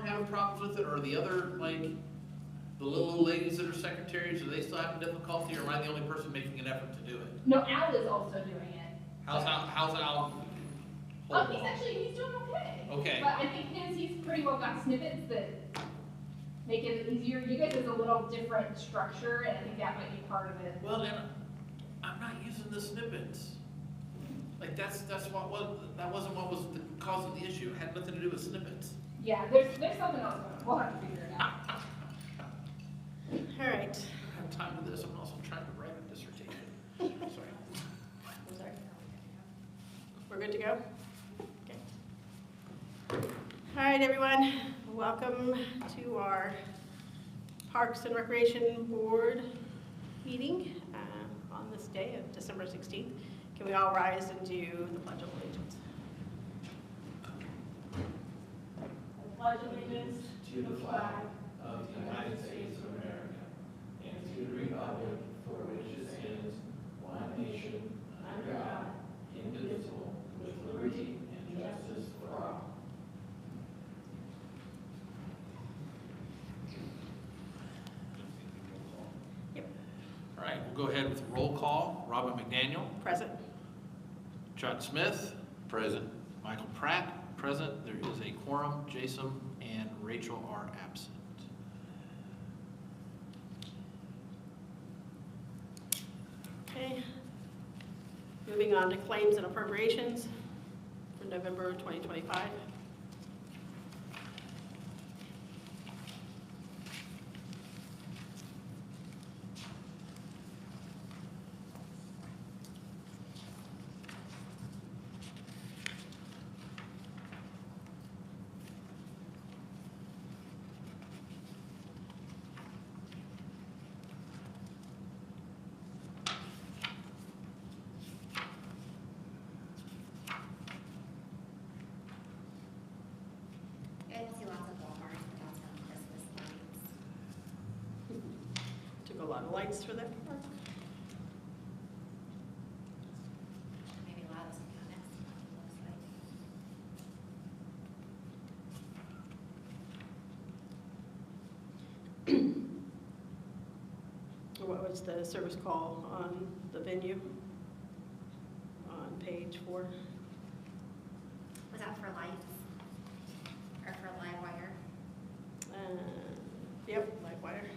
one having problems with it, or the other, like, the little ladies that are secretaries, are they still having difficulty, or am I the only person making an effort to do it? No, Al is also doing it. How's Al? He's doing okay. Okay. But I think he's pretty well got snippets that make it easier. You guys is a little different structure, and I think that might be part of it. Well, and I'm not using the snippets. Like, that wasn't what was the cause of the issue. It had nothing to do with snippets. Yeah, there's something else going on. We'll have to figure it out. All right. I don't have time for this. I'm also trying to write a dissertation. Sorry. I'm sorry. We're good to go? Okay. All right, everyone. Welcome to our Parks and Recreation Board meeting on this day of December 16th. Can we all rise and do the Pledge of Allegiance? I pledge allegiance to the flag of the United States of America and to the republic for which it stands, one nation, under God, indivisible, with liberty and justice for all. Yep. All right, we'll go ahead with roll call. Robin McDaniel. Present. John Smith. Present. Michael Pratt. Present. There is a quorum. Jason and Rachel are absent. Okay. Moving on to claims and appropriations for November 2025. Took a lot of lights for that park. Maybe allow us to go next. What was the service call on the venue on page 4? Was that for lights? Or for live wire? Yep, live wire.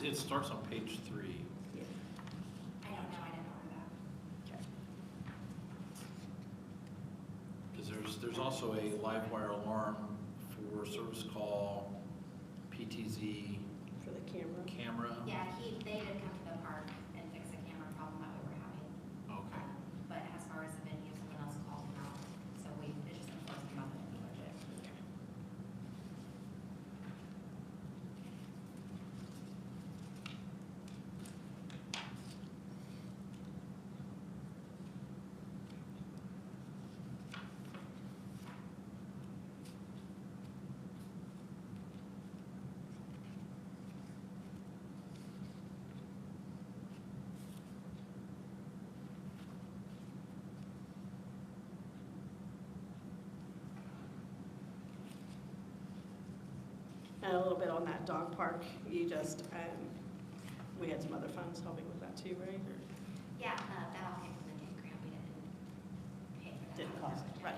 It starts on page 3. Yeah. I don't know, I didn't order that. Okay. Because there's also a live wire alarm for service call, PTZ, For the camera. camera. Yeah, they did come to the park and fix a camera problem that we were having. Okay. But as far as the venue, someone else called them out, so it just enforced them on the budget. And a little bit on that dog park, you just, we had some other funds helping with that too, right? Or Yeah, that all came from the new grant, we didn't pay for that. Didn't cost it, right.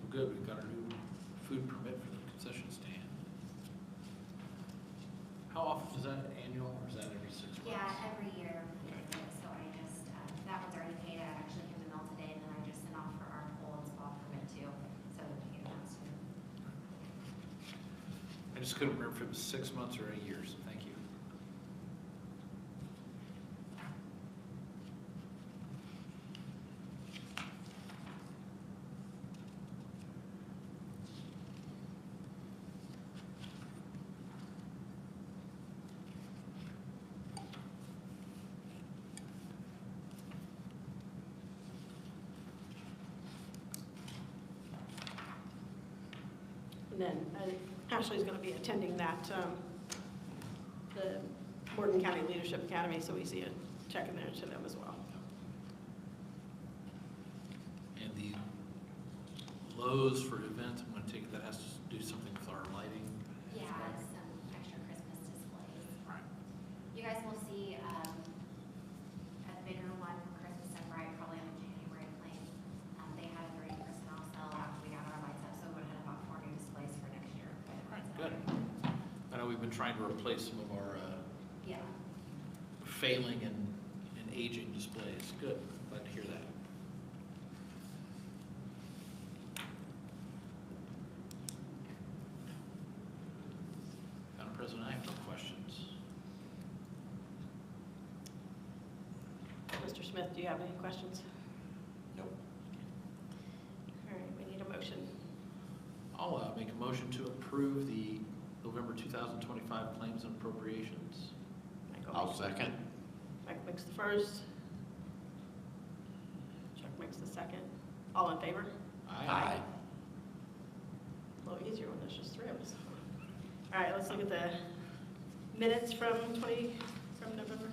Good, we've got our new food permit for the concession stand. How often is that, annual, or is that every 6 months? Yeah, every year, so I just, that one's already paid, I actually came to mail today, and then I just sent off for our pool and spa permit too, so we can get it out soon. I just couldn't remember if it was 6 months or a year, so thank you. And then Ashley's going to be attending that, the Borden County Leadership Academy, so we see a check in there to them as well. And the Lowe's for events, I'm gonna take, that has to do something with our lighting. Yeah, some extra Christmas displays. Right. You guys will see, a bigger one for Christmas and Bright, probably on the January claim. They had a 30% off sale after we got our lights up, so we went ahead and bought 4 new displays for next year. Right, good. I know we've been trying to replace some of our Yeah. failing and aging displays. Good, glad to hear that. Madam President, I have no questions. Mr. Smith, do you have any questions? Nope. All right, we need a motion. I'll make a motion to approve the November 2025 claims and appropriations. Michael I'll makes- second. Michael makes the first. Chuck makes the second. All in favor? A little easier when there's just 3 of us. All right, let's look at the minutes from November.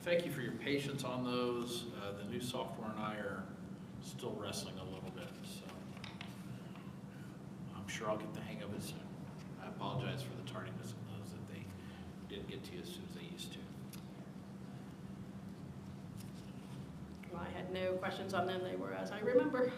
Thank you for your patience on those. The new software and I are still wrestling a little bit, so I'm sure I'll get the hang of it soon. I apologize for the tardiness of those, that they didn't get to you as soon as they used to. Well, I had no questions on them. They were as I remember.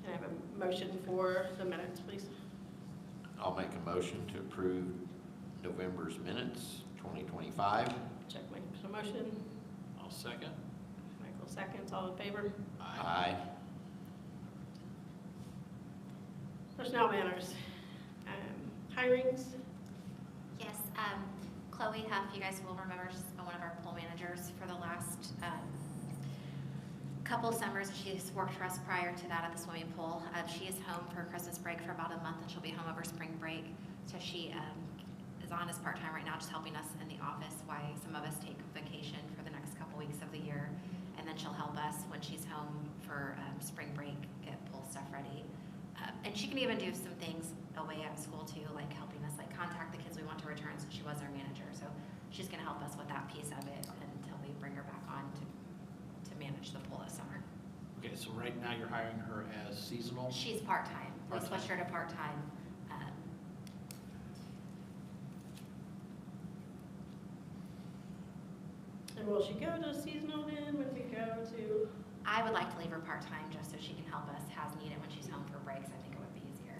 Can I have a motion for the minutes, please? I'll make a motion to approve November's minutes, 2025. Chuck makes a motion. I'll second. Michael seconds. All in favor? Aye. Personnel matters. Hirings. Yes, Chloe Huff, you guys will remember, she's been one of our pool managers for the last couple summers. She's worked for us prior to that at the swimming pool. She is home for Christmas break for about a month, and she'll be home over spring break. So she is on as part-time right now, just helping us in the office while some of us take vacation for the next couple weeks of the year. And then she'll help us when she's home for spring break, get pool stuff ready. And she can even do some things away at school too, like helping us like contact the kids we want to return, since she was our manager. So she's gonna help us with that piece of it until we bring her back on to manage the pool this summer. Okay, so right now you're hiring her as seasonal? She's part-time. We Part-time. switched her to part-time. And will she go to seasonal then? Would we go to? I would like to leave her part-time just so she can help us as needed when she's home for breaks. I think it would be easier.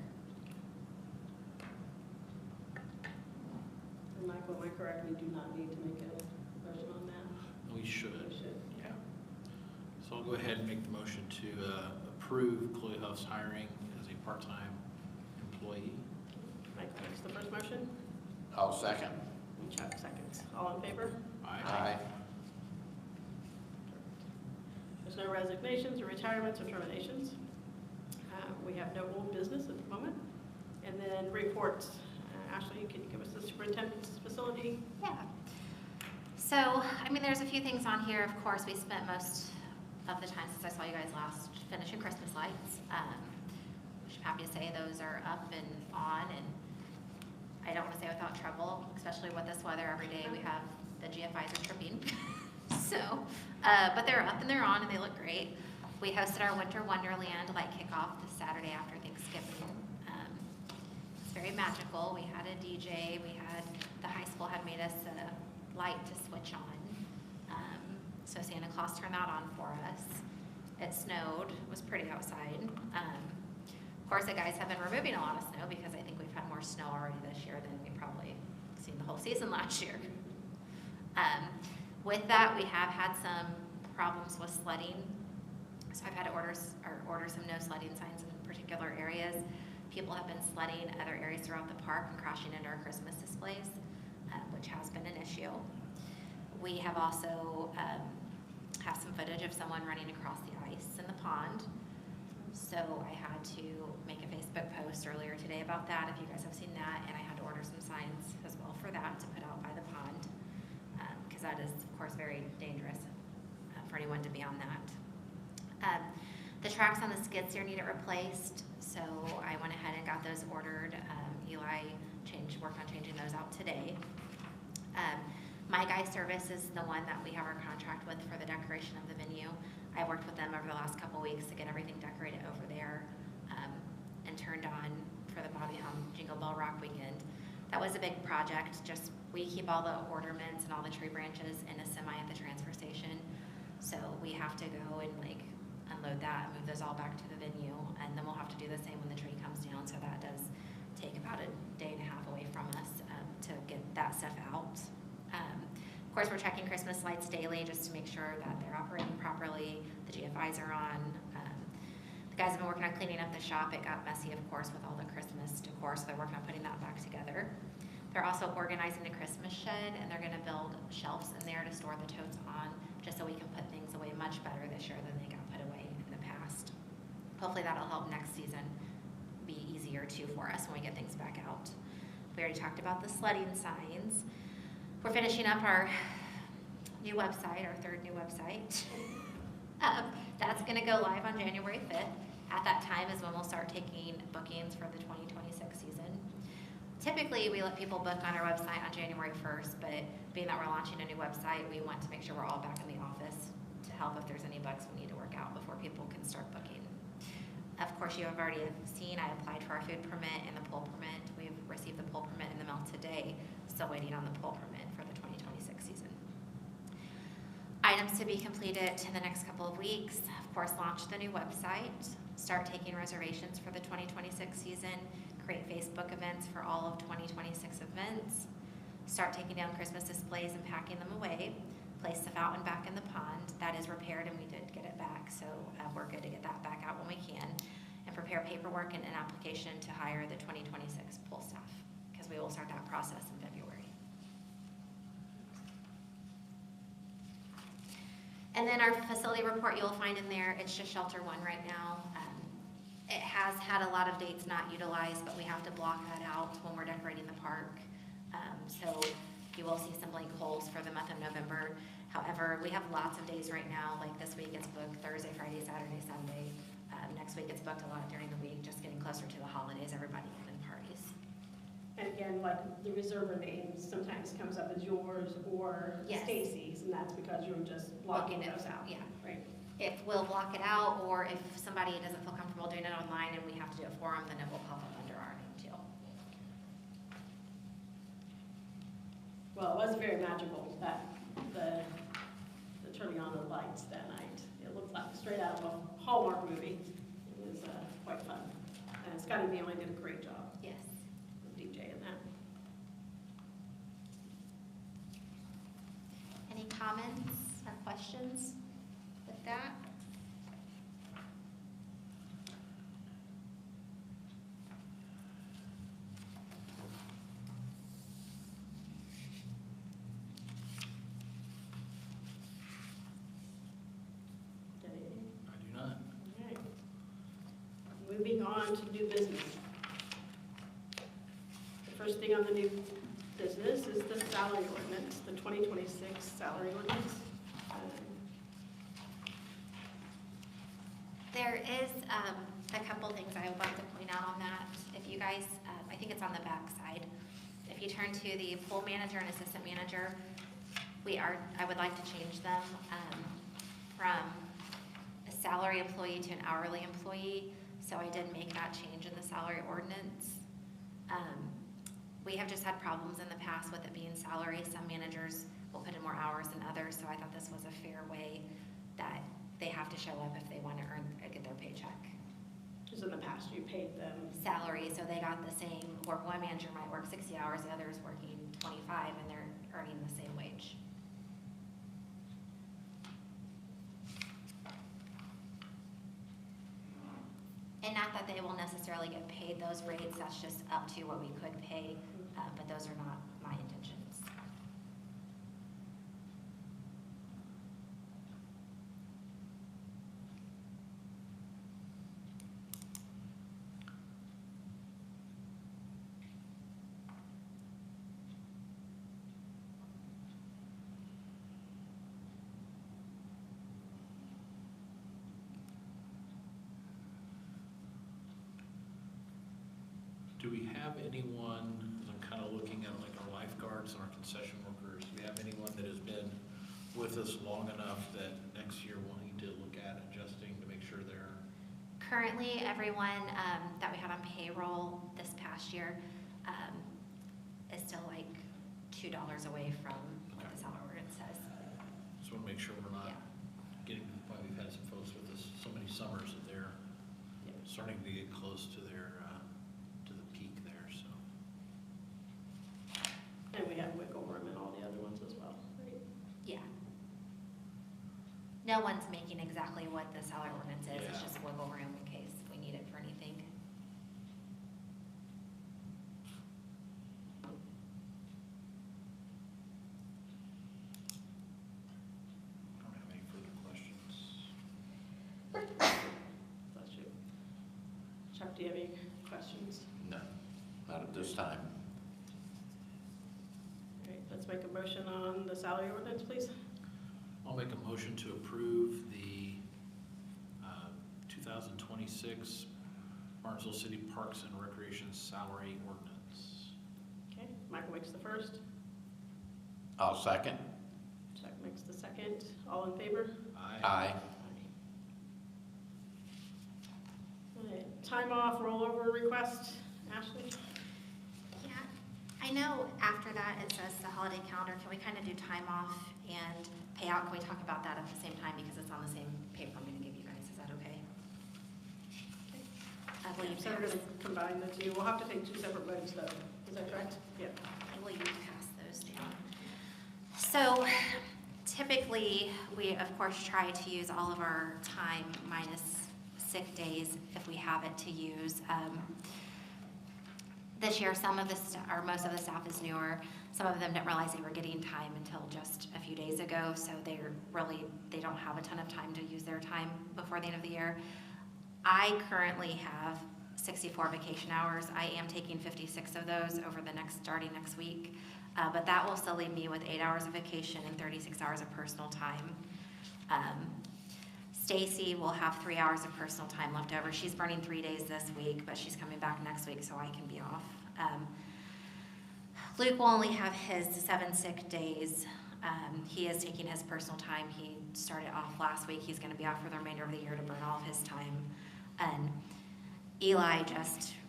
And Michael, am I correct? We do not need to make a motion on that? We should. We should. Yeah. So I'll go ahead and make the motion to approve Chloe Huff's hiring as a part-time employee. Michael makes the first motion. I'll second. And Chuck seconds. All in favor? Aye. There's no resignations or retirements or terminations. We have no old business at the moment. And then reports. Ashley, can you give us the superintendent's facility? Yeah. So, I mean, there's a few things on here. Of course, we spent most of the time since I saw you guys last finishing Christmas lights. Which I'm happy to say those are up and on, and I don't want to say without trouble, especially with this weather. Every day we have the GFIs are tripping. So, but they're up and they're on and they look great. We hosted our Winter Wonderland light kickoff this Saturday after Thanksgiving. It's very magical. We had a DJ. We had the high school had made us a light to switch on. So Santa Claus turned that on for us. It snowed. It was pretty outside. Of course, the guys have been removing a lot of snow because I think we've had more snow already this year than we probably seen the whole season last year. With that, we have had some problems with sledding. So I've had to order some no sledding signs in particular areas. People have been sledding other areas throughout the park and crashing into our Christmas displays, which has been an issue. We have also have some footage of someone running across the ice in the pond. So I had to make a Facebook post earlier today about that, if you guys have seen that, and I had to order some signs as well for that to put out by the pond, because that is, of course, very dangerous for anyone to be on that. The tracks on the skid steer needed replaced, so I went ahead and got those ordered. Eli worked on changing those out today. My Guy Service is the one that we have our contract with for the decoration of the venue. I worked with them over the last couple weeks to get everything decorated over there and turned on for the Bobby Helm Jingle Bell Rock weekend. That was a big project. Just we keep all the ornaments and all the tree branches in a semi at the transfer station. So we have to go and like unload that and move those all back to the venue, and then we'll have to do the same when the tree comes down. So that does take about a day and a half away from us to get that stuff out. Of course, we're checking Christmas lights daily just to make sure that they're operating properly. The GFIs are on. The guys have been working on cleaning up the shop. It got messy, of course, with all the Christmas decor, so they're working on putting that back together. They're also organizing the Christmas shed, and they're gonna build shelves in there to store the totes on, just so we can put things away much better this year than they got put away in the past. Hopefully that'll help next season be easier too for us when we get things back out. We already talked about the sledding signs. We're finishing up our new website, our third new website. That's gonna go live on January 5th. At that time is when we'll start taking bookings for the 2026 season. Typically, we let people book on our website on January 1st, but being that we're launching a new website, we want to make sure we're all back in the office to help if there's any bugs we need to work out before people can start booking. Of course, you have already seen I applied for our food permit and the pool permit. We've received the pool permit in the mail today, still waiting on the pool permit for the 2026 season. Items to be completed in the next couple of weeks. Of course, launch the new website, start taking reservations for the 2026 season, create Facebook events for all of 2026 events, start taking down Christmas displays and packing them away, place the fountain back in the pond. That is repaired and we did get it back, so we're good to get that back out when we can, and prepare paperwork and an application to hire the 2026 pool staff, because we will start that process in February. And then our facility report you'll find in there, it's just shelter one right now. It has had a lot of dates not utilized, but we have to block that out when we're decorating the park. So you will see some blank holes for the month of November. However, we have lots of days right now, like this week it's booked Thursday, Friday, Saturday, Sunday. Next week it's booked a lot during the week, just getting closer to the holidays, everybody having parties. And again, like the reserver name sometimes comes up as yours or Yes. Stacy's, and that's because you're just blocking those out. Yeah. Right. If we'll block it out, or if somebody doesn't feel comfortable doing it online and we have to do it for them, then it will pop up under our name too. Well, it was very magical, that the turning on the lights that night. It looked like straight out of a Hallmark movie. It was quite fun. And Scotty and Bailey did a great job Yes. of DJing that. Any comments or questions with that? Did anything? I do not. All right. Moving on to new business. The first thing on the new business is the salary ordinance, the 2026 salary ordinance. There is a couple things I would like to point out on that. If you guys, I think it's on the back side. If you turn to the pool manager and assistant manager, I would like to change them from a salary employee to an hourly employee. So I did make that change in the salary ordinance. We have just had problems in the past with it being salary. Some managers will put in more hours than others, so I thought this was a fair way that they have to show up if they want to get their paycheck. Because in the past, you paid them. Salary, so they got the same, or one manager might work 60 hours, the other is working 25, and they're earning the same wage. And not that they will necessarily get paid those rates, that's just up to what we could pay, but those are not my intentions. Do we have anyone, 'cause I'm kind of looking at like our lifeguards and our concession workers, do we have anyone that has been with us long enough that next year we'll need to look at adjusting to make sure they're, Currently, everyone that we had on payroll this past year is still like $2 away from what the salary ordinance says. just want to make sure we're not Yeah. getting to the point, we've had some folks with us so many summers that they're starting to get close to their, to the peak there, so. And we have wiggle room in all the other ones as well, right? Yeah. No one's making exactly what the salary ordinance is, it's Yeah. just wiggle room in case we need it for anything. I don't have any further questions. Bless you. Chuck, do you have any questions? No, not at this time. All right, let's make a motion on the salary ordinance, please. I'll make a motion to approve the 2026 Martinsville City Parks and Recreation Salary Ordinance. Okay, Michael makes the first, I'll second. Chuck makes the second. All in favor? Aye. All right, time off rollover request, Ashley? Yeah, I know after that it says the holiday calendar, can we kind of do time off and payout? Can we talk about that at the same time because it's on the same paper I'm gonna give you guys, is that okay? Will you So we're pass, gonna combine the two. We'll have to take two separate votes though. Is that correct? Yeah. will you pass those down? So typically, we of course try to use all of our time minus sick days if we have it to use. This year, some of the, or most of the staff is newer. Some of them didn't realize they were getting time until just a few days ago, so they don't have a ton of time to use their time before the end of the year. I currently have 64 vacation hours. I am taking 56 of those starting next week. But that will still leave me with 8 hours of vacation and 36 hours of personal time. Stacy will have 3 hours of personal time left over. She's burning 3 days this week, but she's coming back next week, so I can be off. Luke will only have his 7 sick days. He is taking his personal time. He started off last week. He's going to be off for the remainder of the year to burn all of his time. And Eli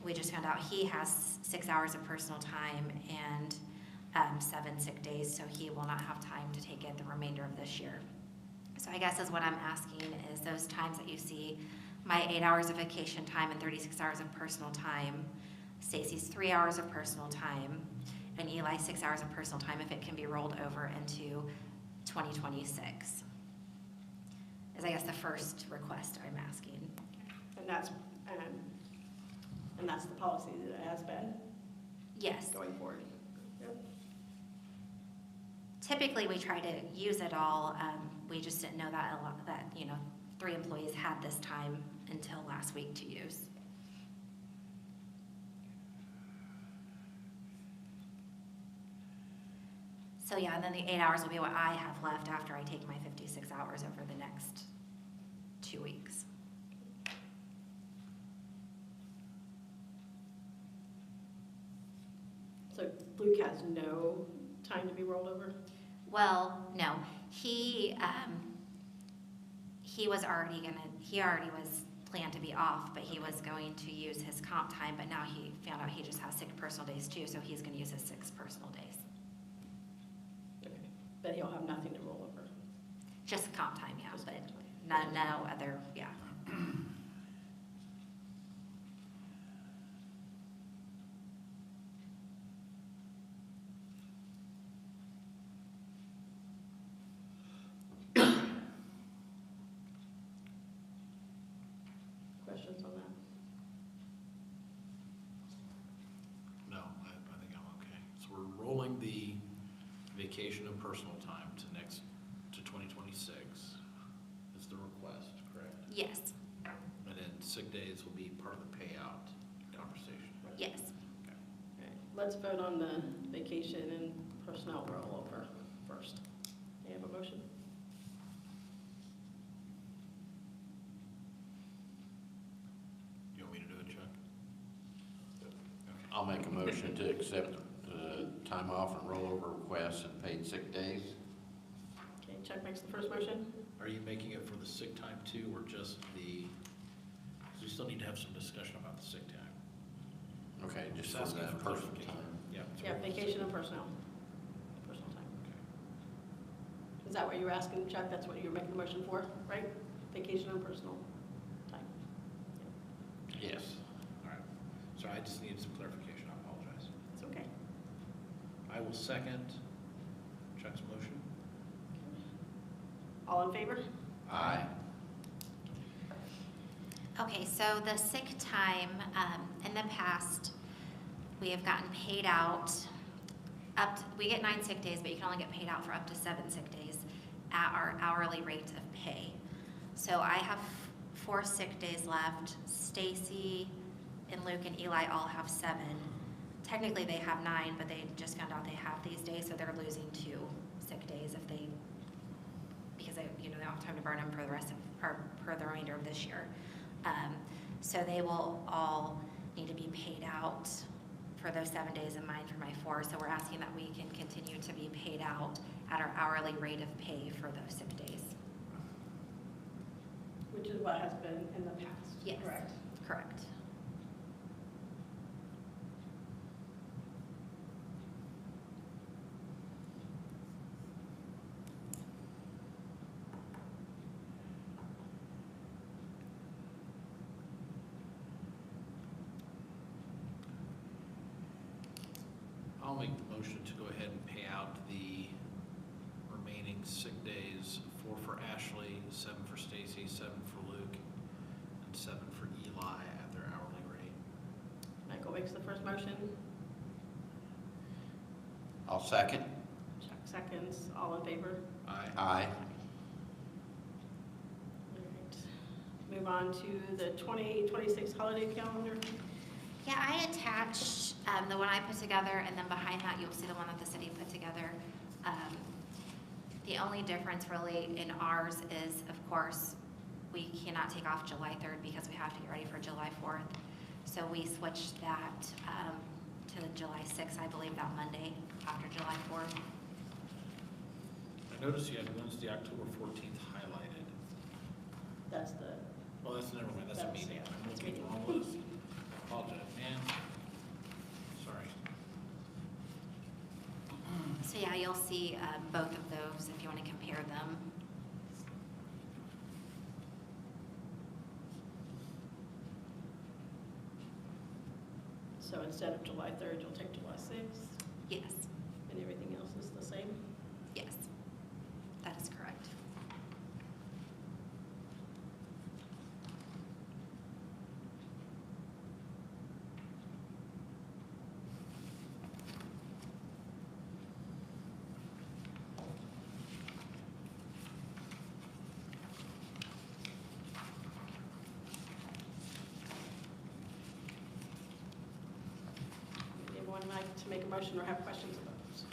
we just found out he has 6 hours of personal time and 7 sick days, so he will not have time to take it the remainder of this year. So I guess is what I'm asking is those times that you see, my 8 hours of vacation time and 36 hours of personal time, Stacy's 3 hours of personal time, and Eli 6 hours of personal time, if it can be rolled over into 2026. Is I guess the first request I'm asking. And that's the policy that it has been Yes. going forward. Yep. Typically, we try to use it all. We just didn't know that 3 employees had this time until last week to use. So yeah, and then the 8 hours will be what I have left after I take my 56 hours over the next 2 weeks. So Luke has no time to be rolled over? Well, no, he already was planned to be off, but he was going to use his comp time, but now he found out he just has 6 personal days too, so he's gonna use his 6 personal days. Okay. But he'll have nothing to roll over? Just comp time, yeah, Just but comp time. no other, yeah. Questions on that? No, I think I'm okay. So we're rolling the vacation and personal time to 2026 is the request, correct? Yes, And then sick days will be part of the payout conversation. yes. Okay. All right, let's vote on the vacation and personnel rollover first. Do you have a motion? You want me to do it, Chuck? Okay. I'll make a motion to accept time off and rollover requests and paid sick days. Okay, Chuck makes the first motion. Are you making it for the sick time too, or just the, 'cause we still need to have some discussion about the sick time. Okay, just Just for asking the for personal clarification. time. Yeah. Yeah, vacation and personnel. Personal time. Okay. Is that what you were asking, Chuck? That's what you're making the motion for, right? Vacation and personal time. Yes. All right. Sorry, I just needed some clarification. I apologize. It's okay. I will second Chuck's motion. All in favor? Aye. Okay, so the sick time, in the past, we have gotten paid out we get 9 sick days, but you can only get paid out for up to 7 sick days at our hourly rate of pay. So I have 4 sick days left. Stacy and Luke and Eli all have 7. Technically, they have 9, but they just found out they have these days, so they're losing 2 sick days because they don't have time to burn them for the rest of, or for the remainder of this year. So they will all need to be paid out for those 7 days in mine for my 4. So we're asking that we can continue to be paid out at our hourly rate of pay for those sick days. Which is what has been in the past, Yes. correct? Correct. I'll make the motion to go ahead and pay out the remaining sick days, 4 for Ashley, 7 for Stacy, 7 for Luke, and 7 for Eli at their hourly rate. Michael makes the first motion. I'll second. Chuck seconds. All in favor? Aye. Aye. All right. Move on to the 2026 holiday calendar. Yeah, I attached the one I put together, and then behind that you'll see the one that the city put together. The only difference really in ours is, of course, we cannot take off July 3rd because we have to get ready for July 4th. So we switched that to the July 6th, I believe, that Monday after July 4th. I noticed you had Wednesday, October 14th highlighted. That's the, Well, that's never mind, that's a That's- meeting. yeah, I'm that's looking at the meeting. wrong list. Apologize, man. Sorry. So yeah, you'll see both of those if you want to compare them. so instead of July 3rd, you'll take July 6th, Yes, and everything else is the same? yes, that is correct. Would anyone like to make a motion or have questions about this?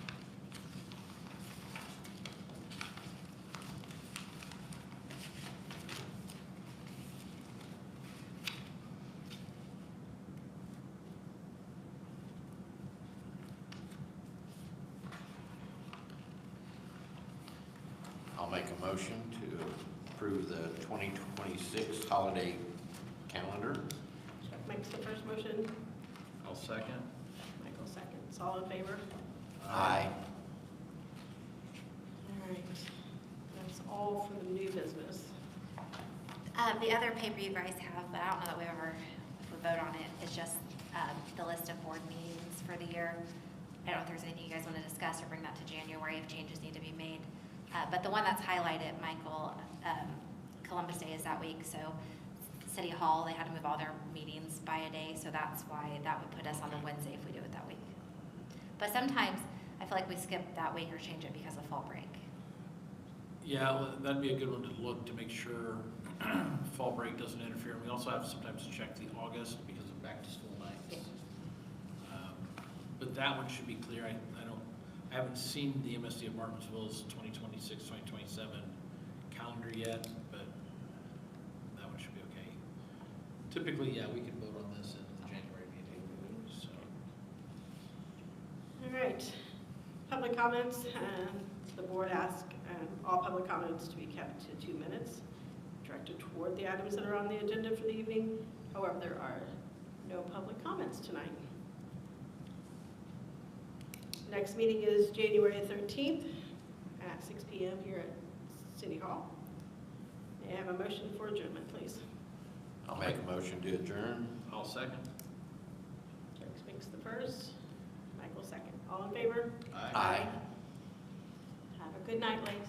I'll make a motion to approve the 2026 holiday calendar. Chuck makes the first motion. I'll second. Michael seconds. All in favor? Aye. All right. That's all for the new business. The other paper you guys have, but I don't know that we ever would vote on it, is just the list of board meetings for the year. I don't know if there's anything you guys want to discuss or bring that to January if changes need to be made. But the one that's highlighted, Michael, Columbus Day is that week, so City Hall, they had to move all their meetings by a day, so that's why that would put us on the Wednesday if we do it that week. But sometimes, I feel like we skip that week or change it because of fall break. Yeah, well, that'd be a good one to look to make sure fall break doesn't interfere. And we also have to sometimes check the August because of back to school nights. Yeah. But that one should be clear. I haven't seen the MSD of Martinsville's 2026, 2027 calendar yet, but that one should be okay. Typically, yeah, we can vote on this in the January meeting, so. public comments. The board asked all public comments to be kept to 2 minutes, directed toward the items that are on the agenda for the evening. However, there are no public comments tonight. Next meeting is January 13th at 6 p.m. here at City Hall. May I have a motion for adjournment, please? I'll make a motion to adjourn. I'll second. Jerry Spinks the first, Michael second. All in favor? Aye. Have a good night, ladies.